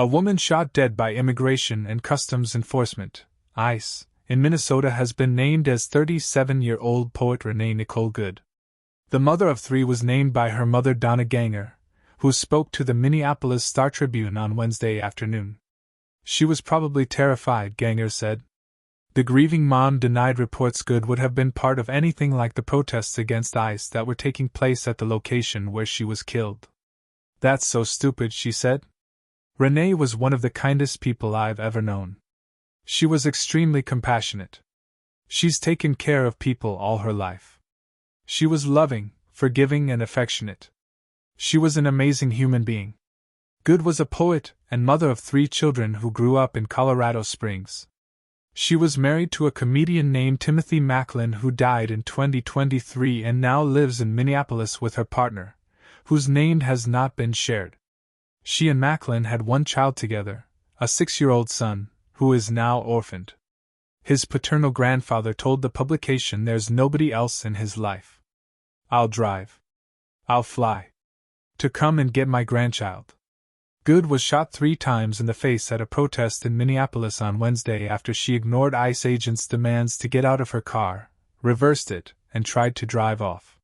A woman shot dead by Immigration and Customs Enforcement, ICE, in Minnesota has been named as 37-year-old poet Renee Nicole Good. The mother of three was named by her mother Donna Ganger, who spoke to the Minneapolis Star-Tribune on Wednesday afternoon. She was probably terrified, Ganger said. The grieving mom denied reports Good would have been part of anything like the protests against ICE that were taking place at the location where she was killed. That's so stupid, she said. Renee was one of the kindest people I've ever known. She was extremely compassionate. She's taken care of people all her life. She was loving, forgiving, and affectionate. She was an amazing human being. Good was a poet and mother of three children who grew up in Colorado Springs. She was married to a comedian named Timothy Macklin who died in 2023 and now lives in Minneapolis with her partner, whose name has not been shared. She and Macklin had one child together, a 6-year-old son, who is now orphaned. His paternal grandfather told the publication there's nobody else in his life. I'll drive. I'll fly. To come and get my grandchild. Good was shot 3 times in the face at a protest in Minneapolis on Wednesday after she ignored ICE agents' demands to get out of her car, reversed it, and tried to drive off.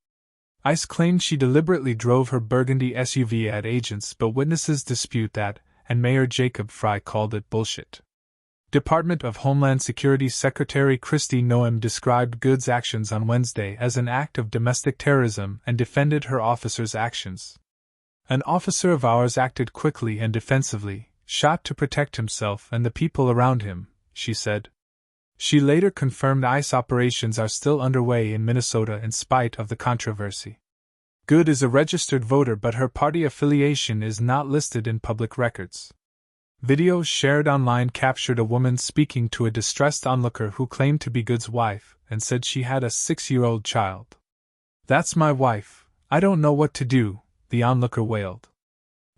ICE claimed she deliberately drove her burgundy SUV at agents, but witnesses dispute that, and Mayor Jacob Frey called it bullshit. Department of Homeland Security Secretary Kristi Noem described Good's actions on Wednesday as an act of domestic terrorism and defended her officer's actions. An officer of ours acted quickly and defensively, shot to protect himself and the people around him, she said. She later confirmed ICE operations are still underway in Minnesota in spite of the controversy. Good is a registered voter, but her party affiliation is not listed in public records. Videos shared online captured a woman speaking to a distressed onlooker who claimed to be Good's wife and said she had a 6-year-old child. "That's my wife, I don't know what to do," the onlooker wailed.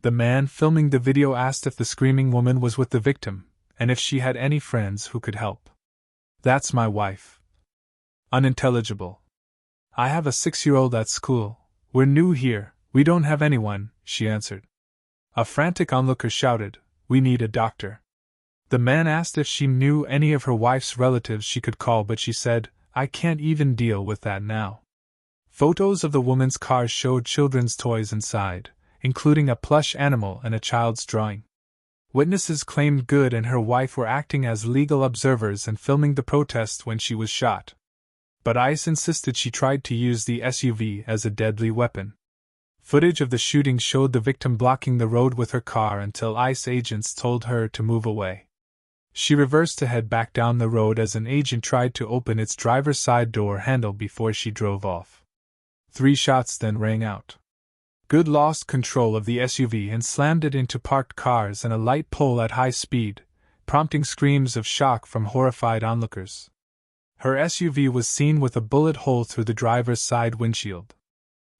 The man filming the video asked if the screaming woman was with the victim, and if she had any friends who could help. "That's my wife." Unintelligible. "I have a 6-year-old at school. We're new here, we don't have anyone," she answered. A frantic onlooker shouted, "We need a doctor." The man asked if she knew any of her wife's relatives she could call, but she said, "I can't even deal with that now." Photos of the woman's car showed children's toys inside, including a plush animal and a child's drawing. Witnesses claimed Good and her wife were acting as legal observers and filming the protest when she was shot. But ICE insisted she tried to use the SUV as a deadly weapon. Footage of the shooting showed the victim blocking the road with her car until ICE agents told her to move away. She reversed to head back down the road as an agent tried to open its driver's side door handle before she drove off. 3 shots then rang out. Good lost control of the SUV and slammed it into parked cars and a light pole at high speed, prompting screams of shock from horrified onlookers. Her SUV was seen with a bullet hole through the driver's side windshield.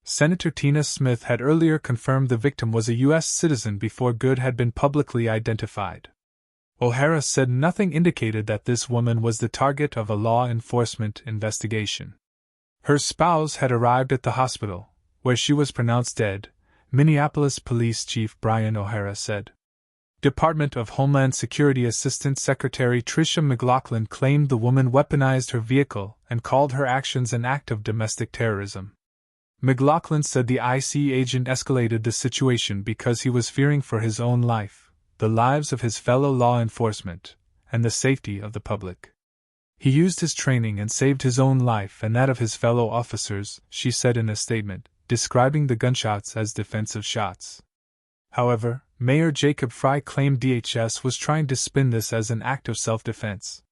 Senator Tina Smith had earlier confirmed the victim was a U.S. citizen before Good had been publicly identified. O'Hara said nothing indicated that this woman was the target of a law enforcement investigation. Her spouse had arrived at the hospital, where she was pronounced dead, Minneapolis Police Chief Brian O'Hara said. Department of Homeland Security Assistant Secretary Tricia McLaughlin claimed the woman weaponized her vehicle and called her actions an act of domestic terrorism. McLaughlin said the ICE agent escalated the situation because he was fearing for his own life, the lives of his fellow law enforcement, and the safety of the public. He used his training and saved his own life and that of his fellow officers, she said in a statement, describing the gunshots as defensive shots. However, Mayor Jacob Frey claimed DHS was trying to spin this as an act of self-defense.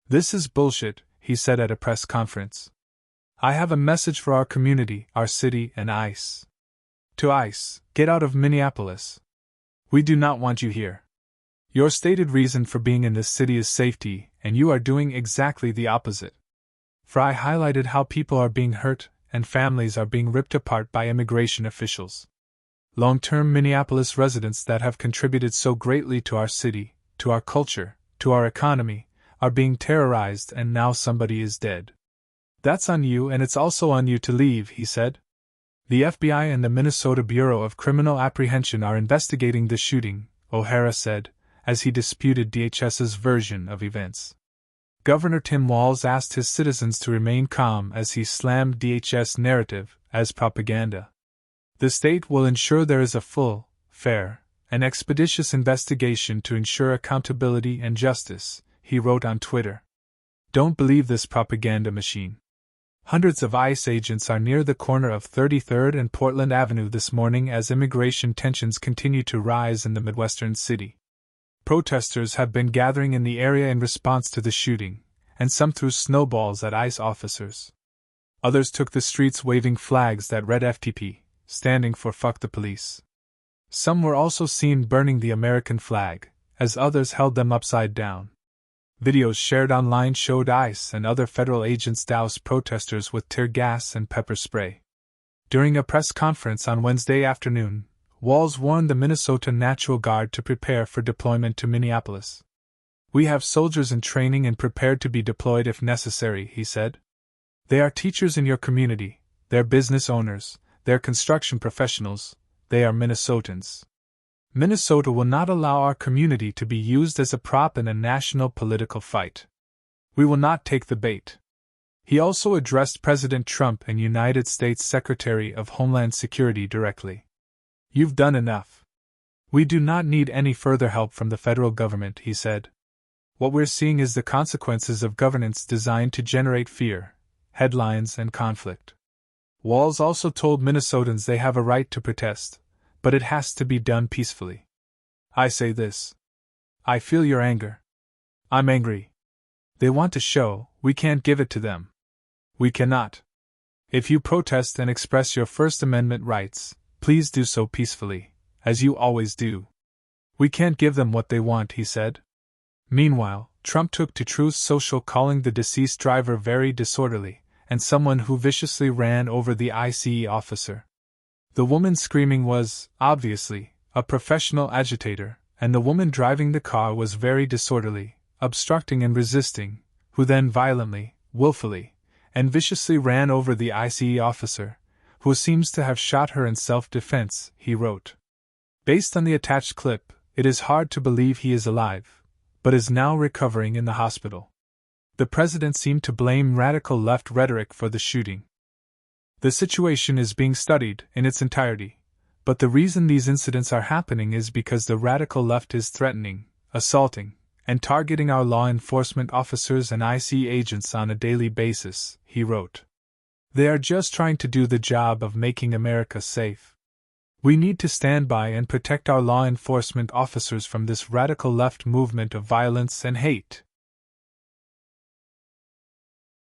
"This is bullshit," he said at a press conference. "I have a message for our community, our city, and ICE. To ICE, get out of Minneapolis. We do not want you here. Your stated reason for being in this city is safety, and you are doing exactly the opposite." Frey highlighted how people are being hurt and families are being ripped apart by immigration officials. Long-term Minneapolis residents that have contributed so greatly to our city, to our culture, to our economy, are being terrorized, and now somebody is dead. "That's on you, and it's also on you to leave," he said. The FBI and the Minnesota Bureau of Criminal Apprehension are investigating the shooting, O'Hara said, as he disputed DHS's version of events. Governor Tim Walz asked his citizens to remain calm as he slammed DHS narrative as propaganda. The state will ensure there is a full, fair, and expeditious investigation to ensure accountability and justice, he wrote on Twitter. Don't believe this propaganda machine. Hundreds of ICE agents are near the corner of 33rd and Portland Avenue this morning as immigration tensions continue to rise in the Midwestern city. Protesters have been gathering in the area in response to the shooting, and some threw snowballs at ICE officers. Others took the streets waving flags that read FTP, standing for Fuck the Police. Some were also seen burning the American flag, as others held them upside down. Videos shared online showed ICE and other federal agents douse protesters with tear gas and pepper spray. During a press conference on Wednesday afternoon, Walz warned the Minnesota National Guard to prepare for deployment to Minneapolis. We have soldiers in training and prepared to be deployed if necessary, he said. They are teachers in your community, they're business owners, they're construction professionals, they are Minnesotans. Minnesota will not allow our community to be used as a prop in a national political fight. We will not take the bait. He also addressed President Trump and United States Secretary of Homeland Security directly. You've done enough. We do not need any further help from the federal government, he said. What we're seeing is the consequences of governance designed to generate fear, headlines, and conflict. Walz also told Minnesotans they have a right to protest, but it has to be done peacefully. I say this. I feel your anger. I'm angry. They want to show, we can't give it to them. We cannot. If you protest and express your First Amendment rights, please do so peacefully, as you always do. We can't give them what they want, he said. Meanwhile, Trump took to Truth Social, calling the deceased driver very disorderly, and someone who viciously ran over the ICE officer. The woman screaming was, obviously, a professional agitator, and the woman driving the car was very disorderly, obstructing and resisting, who then violently, willfully, and viciously ran over the ICE officer, who seems to have shot her in self-defense, he wrote. Based on the attached clip, it is hard to believe he is alive, but is now recovering in the hospital. The president seemed to blame radical left rhetoric for the shooting. The situation is being studied in its entirety, but the reason these incidents are happening is because the radical left is threatening, assaulting, and targeting our law enforcement officers and ICE agents on a daily basis, he wrote. They are just trying to do the job of making America safe. We need to stand by and protect our law enforcement officers from this radical left movement of violence and hate.